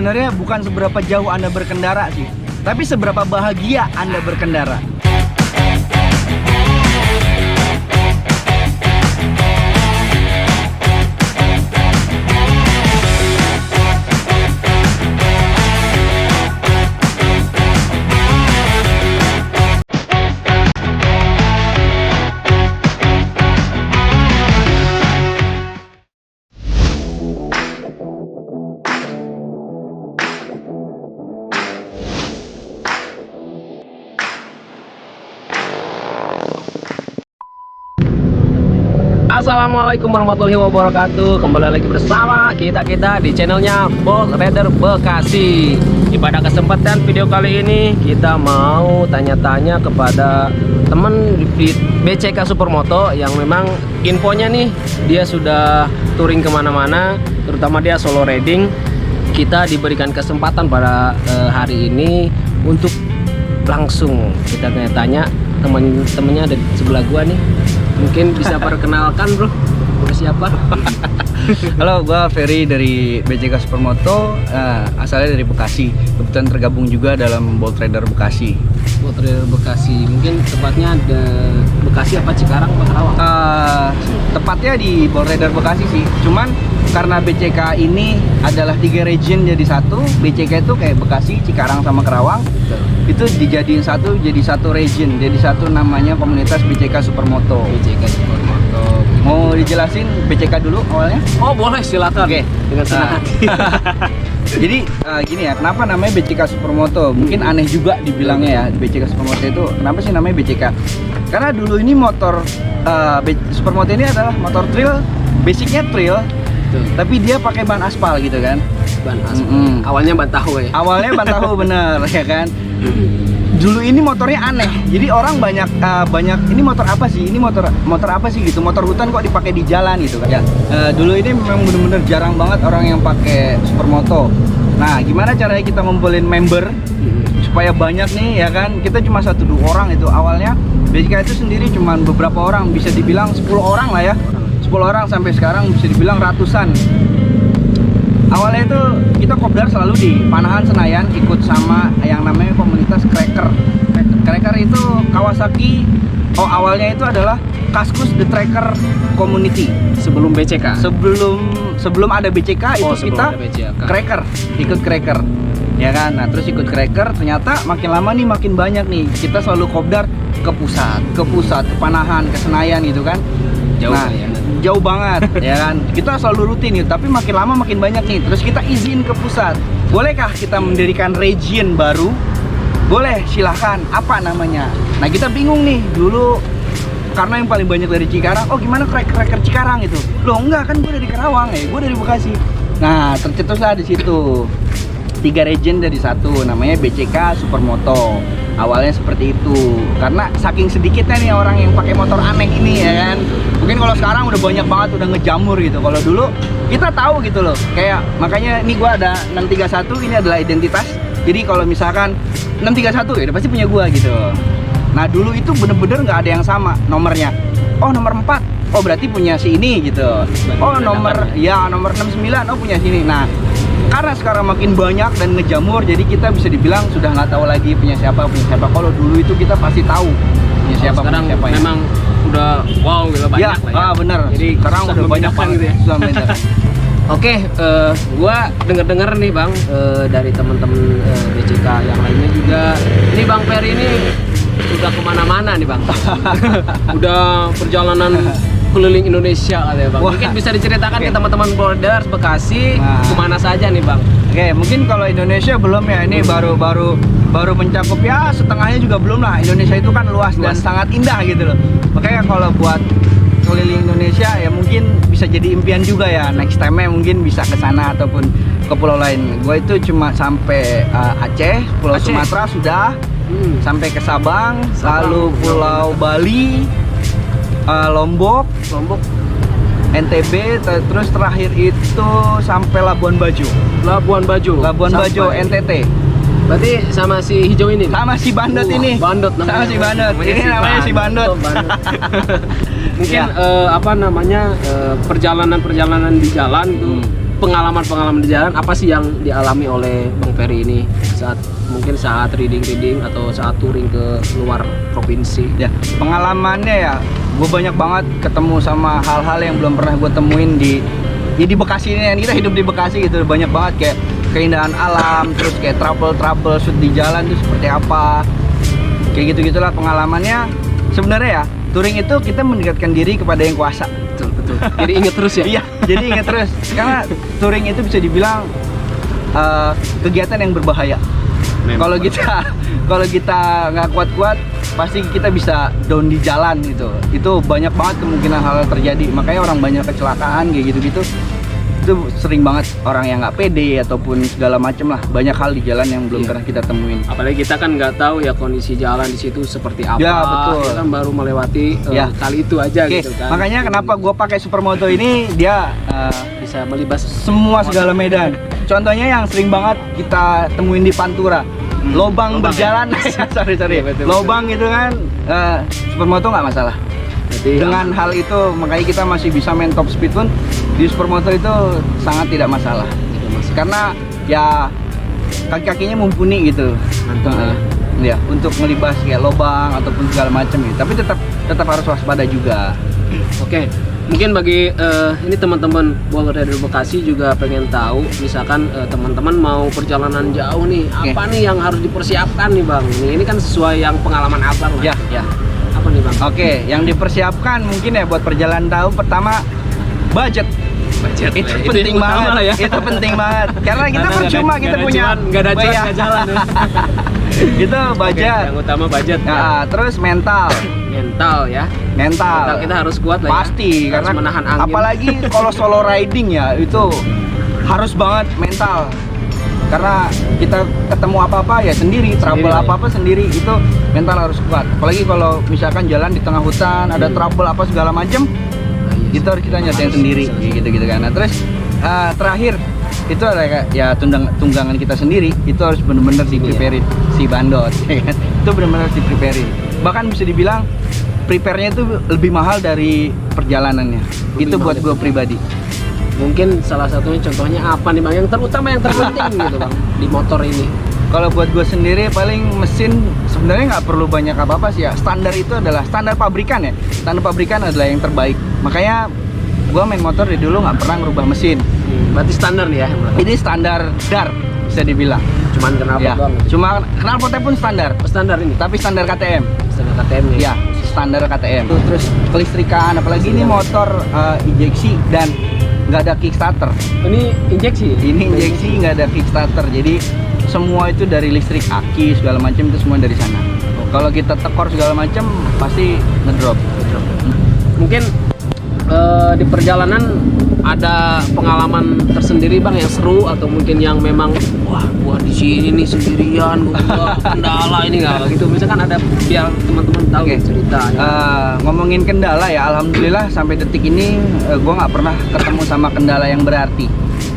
sebenarnya bukan seberapa jauh Anda berkendara sih, tapi seberapa bahagia Anda berkendara. Assalamualaikum warahmatullahi wabarakatuh. Kembali lagi bersama kita di channelnya Bolt Rider Bekasi. Di pada kesempatan video kali ini kita mau tanya-tanya kepada teman di BCK Supermoto yang memang infonya nih dia sudah touring kemana-mana, terutama dia solo riding. Kita diberikan kesempatan pada hari ini untuk langsung kita tanya-tanya teman-temannya ada di sebelah gua nih. Mungkin bisa perkenalkan bro, siapa? Halo, gua Ferry dari BCK Supermoto, asalnya dari Bekasi. Kebetulan tergabung juga dalam Bolt Rider Bekasi. Bolt Rider Bekasi, mungkin tepatnya ada Bekasi apa Cikarang apa Karawang? Tepatnya di Bolt Rider Bekasi sih. Cuman karena BCK ini adalah 3 region jadi satu, BCK itu kayak Bekasi, Cikarang sama Karawang. Itu dijadiin satu, jadi satu region, jadi satu namanya komunitas BCK Supermoto. BCK Supermoto. Mau dijelasin BCK dulu awalnya? Oh boleh, silakan. Oke. Dengan senang hati. Jadi gini ya, kenapa namanya BCK Supermoto? Mungkin aneh juga dibilangnya ya, BCK Supermoto itu kenapa sih namanya BCK? Karena dulu ini motor Supermoto ini adalah motor trail, basicnya trail, tapi dia pakai ban aspal gitu kan. Ban aspal. Awalnya ban tahu ya. Awalnya ban tahu bener ya kan. Dulu ini motornya aneh. Jadi orang banyak ini motor apa sih? Ini motor apa sih gitu? Motor hutan kok dipakai di jalan gitu kan. Ya. Dulu ini memang bener-bener jarang banget orang yang pakai Supermoto. Nah, gimana caranya kita ngumpulin member supaya banyak nih ya kan? Kita cuma 1-2 orang itu awalnya. BCK itu sendiri cuma beberapa orang, bisa dibilang 10 orang lah ya. 10 orang sampai sekarang bisa dibilang ratusan. Awalnya itu kita kopdar selalu di Panahan Senayan, ikut sama yang namanya komunitas Cracker. Cracker itu Kawasaki. Oh, awalnya itu adalah Kaskus The Tracker Community. Sebelum BCK. Sebelum ada BCK itu kita Cracker, ikut Cracker. Ya kan? Nah, terus ikut Cracker, ternyata makin lama nih makin banyak nih. Kita selalu kopdar ke pusat, ke Panahan, ke Senayan gitu kan. Jauh nah, ya. Jauh banget ya kan, kita selalu rutin gitu, tapi makin lama makin banyak nih. Terus kita izin ke pusat, bolehkah kita mendirikan region baru? Boleh, silahkan. Apa namanya? Nah, kita bingung nih dulu karena yang paling banyak dari Cikarang. Oh, gimana Cracker Cikarang itu? Loh, enggak, kan gue dari Karawang ya, gue dari Bekasi. Nah, tercetuslah di situ 3 region dari satu, namanya BCK Supermoto. Awalnya seperti itu, karena saking sedikitnya nih orang yang pakai motor aneh ini ya kan. Mungkin kalau sekarang udah banyak banget, udah ngejamur gitu. Kalau dulu kita tahu gitu loh, kayak makanya ini gua ada 631, ini adalah identitas. Jadi kalau misalkan 631 ya udah pasti punya gua gitu. Nah, dulu itu bener-bener nggak ada yang sama nomornya. Oh, nomor 4, oh berarti punya si ini gitu. Oh, nomor 69, oh punya sini. Nah, karena sekarang makin banyak dan ngejamur, jadi kita bisa dibilang sudah nggak tahu lagi punya siapa. Kalau dulu itu kita pasti tahu punya siapa. Sekarang punya siapa memang udah wow gitu banyak ya, lah ya. Bener. Jadi sekarang udah banyak banget gitu ya. Sudah bener. Oke, gua denger nih bang dari teman-teman BCK yang lainnya juga. Ini Bang Ferry ini sudah kemana-mana nih bang. Udah perjalanan keliling Indonesia katanya bang. Mungkin bisa diceritakan ke teman-teman Bolders Bekasi kemana saja nih bang. Oke, mungkin kalau Indonesia belum ya, ini baru mencakup ya setengahnya juga belum lah. Indonesia itu kan luas dan sangat indah gitu loh. Makanya kalau buat keliling Indonesia ya mungkin bisa jadi impian juga ya. Next time-nya mungkin bisa ke sana ataupun ke pulau lain. Gue itu cuma sampai Aceh, Pulau Sumatera sudah, sampai ke Sabang, lalu Pulau Bali, Lombok, NTB, terus terakhir itu sampai Labuan Bajo. Labuan Bajo, NTT. Berarti sama si hijau ini? Sama si Bandot ini. Bandot namanya. Sama si Bandot. Ini namanya si Bandot. Mungkin apa namanya perjalanan di jalan tuh pengalaman-pengalaman di jalan apa sih yang dialami oleh Bang Ferry ini mungkin saat reading atau saat touring ke luar provinsi? Ya, pengalamannya ya, gue banyak banget ketemu sama hal-hal yang belum pernah gue temuin di Bekasi ini. Kita hidup di Bekasi gitu, banyak banget kayak keindahan alam, terus kayak trouble shoot di jalan itu seperti apa, kayak gitu-gitulah pengalamannya. Sebenarnya ya, touring itu kita mendekatkan diri kepada yang kuasa. Betul. Jadi inget terus ya? Iya, jadi ingat terus. Karena touring itu bisa dibilang kegiatan yang berbahaya. Kalau kita nggak kuat-kuat, pasti kita bisa down di jalan gitu. Itu banyak banget kemungkinan hal terjadi. Makanya orang banyak kecelakaan kayak gitu-gitu. Itu sering banget orang yang nggak pede ataupun segala macem lah. Banyak hal di jalan yang belum pernah kita temuin. Apalagi kita kan nggak tahu ya kondisi jalan di situ seperti apa. Ya, betul. Kita kan baru melewati kali itu aja gitu kan. Makanya kenapa gue pakai Supermoto ini, dia bisa melibas semua segala medan. Contohnya yang sering banget kita temuin di Pantura, lobang berjalan. Ya. sorry. Ya, betul, lobang itu kan Supermoto nggak masalah. Jadi, Dengan hal itu makanya kita masih bisa main top speed pun di Supermoto itu sangat tidak masalah. Karena ya kaki-kakinya mumpuni gitu. Mantap, ya, untuk melibas kayak lobang ataupun segala macam gitu. Tapi tetap harus waspada juga. Oke, mungkin bagi ini teman-teman World Rider Bekasi juga pengen tahu, misalkan teman-teman mau perjalanan jauh nih, apa nih yang harus dipersiapkan nih Bang? Ini kan sesuai yang pengalaman Abang lah. Ya. Apa nih Bang? Oke, yang dipersiapkan mungkin ya buat perjalanan jauh, pertama budget. Itu penting banget lah ya. Itu penting banget karena kita percuma kita punya nggak ada cuan nggak jalan ya. Itu budget. Yang utama budget Nah, terus mental ya. Mental Kita harus kuat lah ya. Pasti, Harus karena menahan angin. apalagi kalau solo riding ya, itu harus banget mental. Karena kita ketemu apa-apa ya sendiri, trouble ya. apa-apa sendiri, itu mental harus kuat. Apalagi kalau misalkan jalan di tengah hutan, ada trouble apa segala macam, itu harus kita nyatain sendiri, gitu kan. Nah, terus terakhir itu ada kayak ya tunggangan kita sendiri, itu harus benar-benar di-preparein si bandot, ya kan? Itu benar-benar di-preparein. Bahkan bisa dibilang prepare-nya itu lebih mahal dari perjalanannya. Itu buat gue pribadi. Mungkin salah satunya contohnya apa nih Bang? Yang terutama yang terpenting gitu Bang di motor ini. Kalau buat gue sendiri paling mesin sebenarnya nggak perlu banyak apa-apa sih ya. Standar itu adalah standar pabrikan ya. Standar pabrikan adalah yang terbaik. Makanya gue main motor dari dulu nggak pernah ngerubah mesin. Berarti standar nih ya? Ini standar dar bisa dibilang. Cuman kenapa Ya. Bang? Cuma knalpotnya pun standar. Standar ini? Tapi standar KTM. Standar KTM nih? Ya, standar KTM. Terus kelistrikan, apalagi ini motor injeksi dan nggak ada kickstarter. Ini injeksi? Ini injeksi nggak ada kickstarter. Jadi semua itu dari listrik, aki segala macam itu semua dari sana. Kalau kita tekor segala macam pasti ngedrop. Mungkin di perjalanan ada pengalaman tersendiri Bang yang seru atau mungkin yang memang wah gua di sini nih sendirian, gua kendala ini nggak gitu. Misalkan ada biar teman-teman tahu cerita. Ngomongin kendala ya, alhamdulillah sampai detik ini gua nggak pernah ketemu sama kendala yang berarti.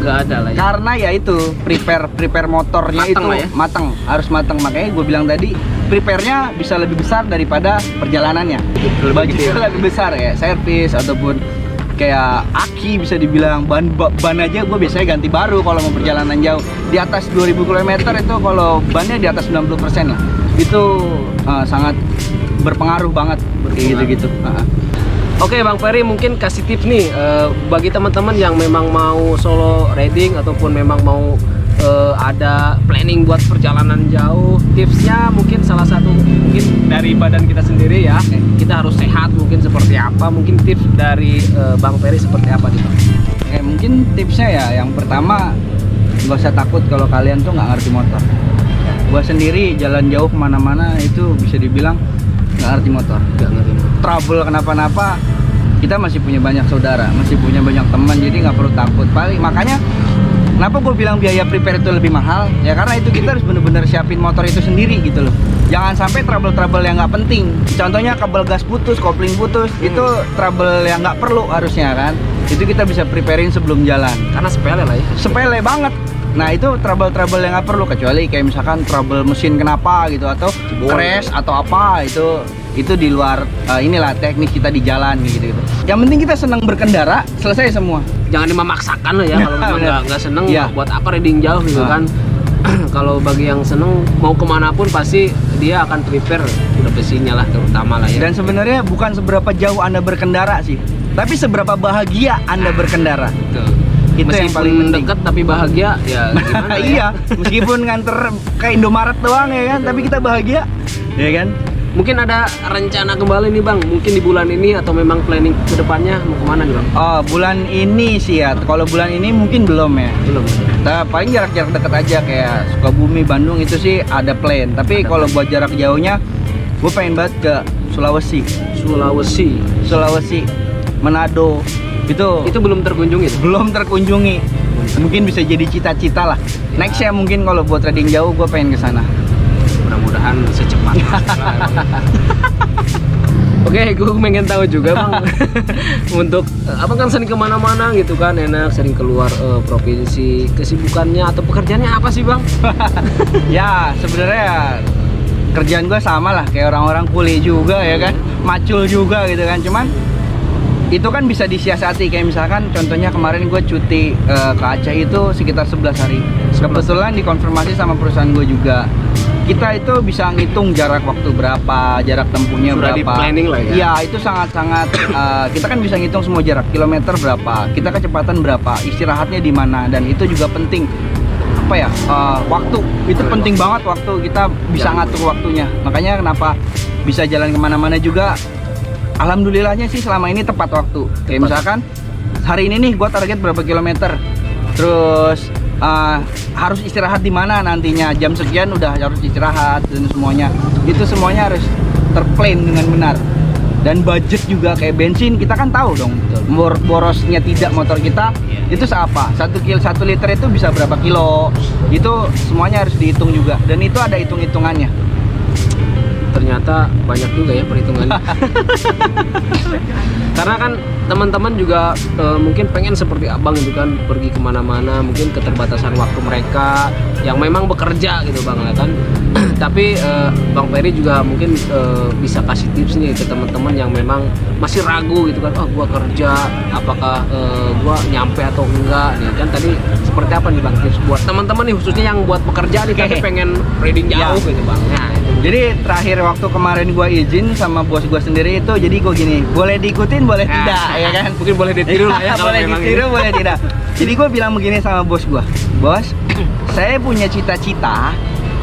Nggak ada lah ya. Karena ya itu prepare motornya Mateng itu lah ya? matang, harus matang. Makanya gue bilang tadi prepare-nya bisa lebih besar daripada perjalanannya. Budgetnya lebih besar ya, servis ataupun kayak aki bisa dibilang ban aja gue biasanya ganti baru kalau mau perjalanan jauh. Di atas 2000 km itu kalau bannya di atas 90% lah. Itu sangat berpengaruh banget kayak gitu-gitu. Oke Bang Ferry, mungkin kasih tips nih bagi teman-teman yang memang mau solo riding ataupun memang mau ada planning buat perjalanan jauh. Tipsnya mungkin salah satu mungkin dari badan kita sendiri ya. Kita harus sehat mungkin seperti apa? Mungkin tips dari Bang Ferry seperti apa nih Bang? Mungkin tipsnya ya yang pertama, gak usah takut kalau kalian tuh nggak ngerti motor. Gua sendiri jalan jauh kemana-mana itu bisa dibilang nggak ngerti motor. Trouble kenapa-napa, kita masih punya banyak saudara, masih punya banyak teman, jadi nggak perlu takut. Makanya kenapa gue bilang biaya prepare itu lebih mahal? Ya karena itu kita harus bener-bener siapin motor itu sendiri gitu loh. Jangan sampai trouble-trouble yang nggak penting. Contohnya kabel gas putus, kopling putus, itu trouble yang nggak perlu harusnya kan. Itu kita bisa preparein sebelum jalan. Karena sepele lah ya. Sepele banget. Nah itu trouble-trouble yang nggak perlu, kecuali kayak misalkan trouble mesin kenapa gitu, atau crash atau apa, itu di luar inilah teknis kita di jalan gitu. Yang penting kita senang berkendara, selesai semua. Jangan memaksakan lo ya, kalau memang nggak seneng Iya. buat apa riding jauh gitu kan. Kalau bagi yang seneng mau kemanapun pasti dia akan prepare udah besinya lah, terutama lah ya. Dan sebenarnya bukan seberapa jauh Anda berkendara sih, tapi seberapa bahagia Anda berkendara. Tuh. Itu Meskipun yang paling penting. deket tapi bahagia ya gimana ya? Iya, meskipun nganter ke Indomaret doang ya kan, tapi kita bahagia, ya kan? Mungkin ada rencana kembali nih Bang, mungkin di bulan ini atau memang planning ke depannya mau kemana nih Bang? Oh, bulan ini sih ya. Kalau bulan ini mungkin belum ya. Belum. Nah, paling jarak-jarak dekat aja kayak Sukabumi, Bandung itu sih ada plan. Tapi kalau buat jarak jauhnya, gue pengen banget ke Sulawesi, Manado. Itu belum terkunjungi tuh? belum terkunjungi. Mungkin bisa jadi cita-cita lah. Next ya mungkin kalau buat trading jauh gue pengen ke sana. Mudah-mudahan secepatnya. Oke, gue pengen tahu juga Bang. Untuk abang kan sering kemana-mana gitu kan, enak sering keluar provinsi. Kesibukannya atau pekerjaannya apa sih Bang? Ya sebenarnya kerjaan gue sama lah kayak orang-orang kuli juga ya kan, macul juga gitu kan. Cuman itu kan bisa disiasati, kayak misalkan contohnya kemarin gue cuti ke Aceh itu sekitar 11 hari. Kebetulan dikonfirmasi sama perusahaan gue juga. Kita itu bisa ngitung jarak waktu berapa, jarak tempuhnya Sudah berapa. di planning lah ya? Iya, itu sangat-sangat kita kan bisa ngitung semua jarak, kilometer berapa, kita kecepatan berapa, istirahatnya di mana, dan itu juga penting. Apa ya, waktu itu penting banget, waktu kita bisa ngatur waktunya. Makanya kenapa bisa jalan kemana-mana juga, alhamdulillahnya sih selama ini tepat waktu. Kayak misalkan hari ini nih gue target berapa kilometer, terus harus istirahat di mana nantinya, jam sekian udah harus istirahat, dan semuanya itu semuanya harus terplan dengan benar. Dan budget juga kayak bensin, kita kan tahu dong borosnya tidak motor kita itu seapa, 1 liter itu bisa berapa kilo, itu semuanya harus dihitung juga, dan itu ada hitung-hitungannya. Ternyata banyak juga ya perhitungannya. Karena kan teman-teman juga mungkin pengen seperti abang gitu kan, pergi kemana-mana, mungkin keterbatasan waktu mereka yang memang bekerja gitu Bang ya kan. Tapi Bang Ferry juga mungkin bisa kasih tips nih ke teman-teman yang memang masih ragu gitu kan, gua kerja apakah gua nyampe atau enggak nih kan. Tadi seperti apa nih Bang tips buat teman-teman nih, khususnya yang buat pekerja nih tapi pengen riding jauh gitu Bang. Nah, jadi terakhir waktu kemarin gue izin sama bos gue sendiri itu, jadi gue gini, boleh diikutin boleh tidak ya kan, mungkin boleh ditiru lah ya. boleh ditiru boleh tidak. Jadi gue bilang begini sama bos gue, bos, saya punya cita-cita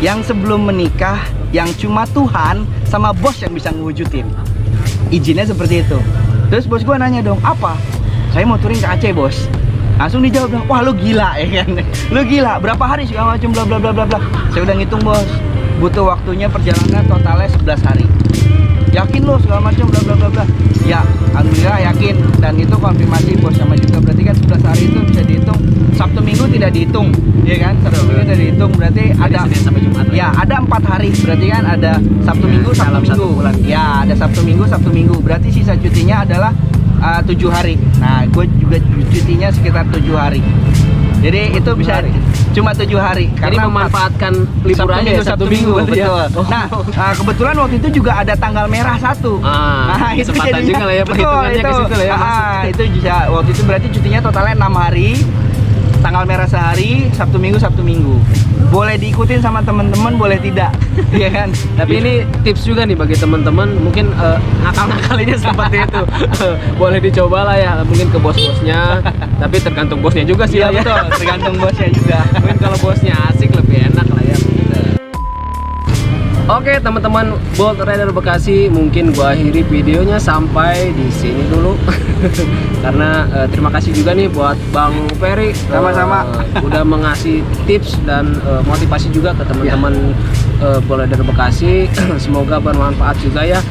yang sebelum menikah, yang cuma Tuhan sama bos yang bisa ngewujudin. Izinnya seperti itu. Terus bos gue nanya dong, apa? Saya mau touring ke Aceh bos. Langsung dijawab dong, wah lu gila ya kan, lu gila, berapa hari segala macam bla bla bla bla bla. Saya udah ngitung bos, butuh waktunya perjalanan totalnya 11 hari. Yakin lo segala macam bla bla bla bla. Ya, alhamdulillah yakin, dan itu konfirmasi bos sama juga. Berarti kan 11 hari itu bisa dihitung. Sabtu Minggu tidak dihitung, ya kan? Sabtu Minggu tidak dihitung, berarti ada Senin sampai Jumat. Ya, ada 4 hari. Berarti kan ada Sabtu Minggu, Sabtu dalam Minggu. satu bulan. Ya, ada Sabtu Minggu. Berarti sisa cutinya adalah 7 hari. Nah, gue juga cutinya sekitar 7 hari. Jadi itu bisa cuma 7 hari. Jadi memanfaatkan liburannya Sabtu Minggu, berarti ya? betul. Nah, kebetulan waktu itu juga ada tanggal merah 1. Kesempatan juga lah ya, perhitungannya ke situ lah ya. Itu bisa, waktu itu berarti cutinya totalnya 6 hari. Tanggal merah sehari, Sabtu Minggu. Boleh diikutin sama teman-teman, boleh tidak, ya kan? Tapi ini tips juga nih bagi teman-teman, mungkin nakal-nakalinya seperti itu. Boleh dicoba lah ya, mungkin ke bos-bosnya. Tapi tergantung bosnya juga sih Iya lah ya. betul, tergantung bosnya juga. Mungkin kalau bosnya asik lebih enak lah ya. Oke teman-teman Bolt Rider Bekasi, mungkin gua akhiri videonya sampai di sini dulu. Karena terima kasih juga nih buat Bang Ferry, Sama-sama. udah mengasih tips dan motivasi juga ke teman-teman Bolt Rider Bekasi. Semoga bermanfaat juga ya.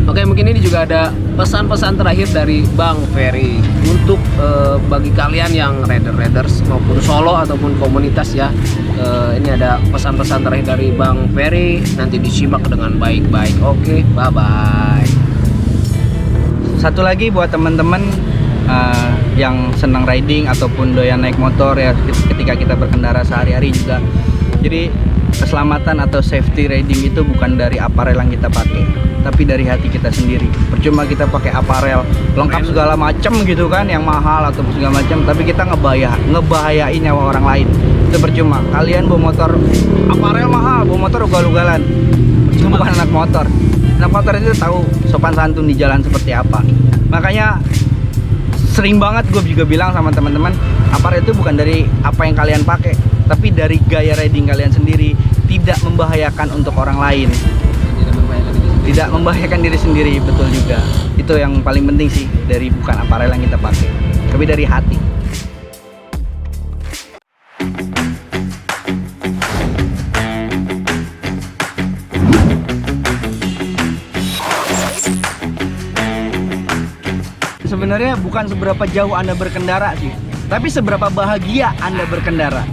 Oke, mungkin ini juga ada pesan-pesan terakhir dari Bang Ferry untuk bagi kalian yang rider-riders maupun solo ataupun komunitas ya. Ini ada pesan-pesan terakhir dari Bang Ferry, nanti disimak dengan baik-baik. Oke, bye-bye. Satu lagi buat teman-teman yang senang riding ataupun doyan naik motor ya, ketika ketika kita berkendara sehari-hari juga. Jadi keselamatan atau safety riding itu bukan dari aparel yang kita pakai, tapi dari hati kita sendiri. Percuma kita pakai aparel lengkap segala macam gitu kan, yang mahal atau segala macam, tapi kita ngebahayain nyawa orang lain. Itu percuma. Kalian bawa motor aparel mahal, bawa motor ugal-ugalan. Percuma, bukan anak motor. Anak motor itu tahu sopan santun di jalan seperti apa. Makanya sering banget gue juga bilang sama teman-teman, aparel itu bukan dari apa yang kalian pakai, tapi dari gaya riding kalian sendiri. Tidak membahayakan untuk orang lain, tidak membahayakan diri sendiri, betul juga. Itu yang paling penting sih, dari bukan aparel yang kita pakai, tapi dari hati. Sebenarnya bukan seberapa jauh Anda berkendara sih, tapi seberapa bahagia Anda berkendara.